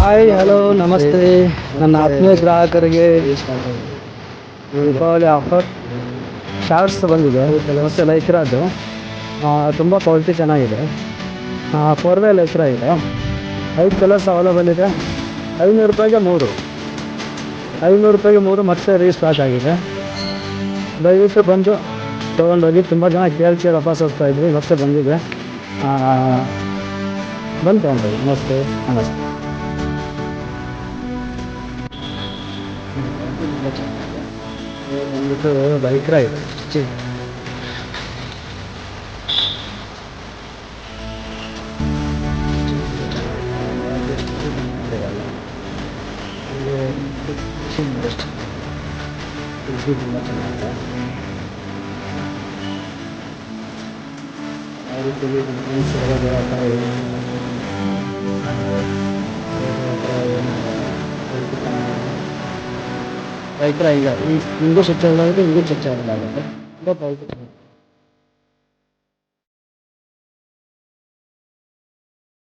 Hi hello ನಮಸ್ತೆ. ನನ್ನ ಆತ್ಮೀಯ ಗ್ರಾಹಕರಿಗೆ ದೀಪಾವಳಿ ಆಫರ್ ಶಾರ್ಟ್ಸ್ ಬಂದಿದೆ ಮತ್ತು ಲೈಕ್ರಾದು ತುಂಬ ಕ್ವಾಲಿಟಿ ಚೆನ್ನಾಗಿದೆ. 4 ವೇ ಲೈಕ್ರಾ ಇದೆ. 5 ಕಲರ್ಸ್ ಅವೈಲೇಬಲ್ ಇದೆ. 500 ರೂಪಾಯಿಗೆ 3. 500 ರೂಪಾಯಿಗೆ 3 ಮತ್ತೆ ರೀಸ್ಟಾಕ್ ಆಗಿದೆ. ದಯವಿಟ್ಟು ಬಂದು ತೊಗೊಂಡೋಗಿ. ತುಂಬ ಜನ ಕೇಳಿ ವಾಪಸ್ ಹೋಗ್ತಾ ಇದ್ವಿ, ಮತ್ತೆ ಬಂದಿದೆ. ಬಂದು ತೊಗೊಂಡೋಗಿ. ನಮಸ್ತೆ ನಮಸ್ತೆ. ಬಂದ್ಬಿಟ್ಟು ಲೈಕ್ರಾ ಇದೆ. ತುಂಬ ಚೆನ್ನಾಗಿದೆ. ರೈತರ ಈಗ ಹಿಂಗೂ ಸ್ವಿಚ್ ಆಗುತ್ತೆ, ಹಿಂಗೂ ಸ್ವಿಚ್ ಆಗುತ್ತೆ. ತುಂಬ ಕ್ವಾಲಿಟಿ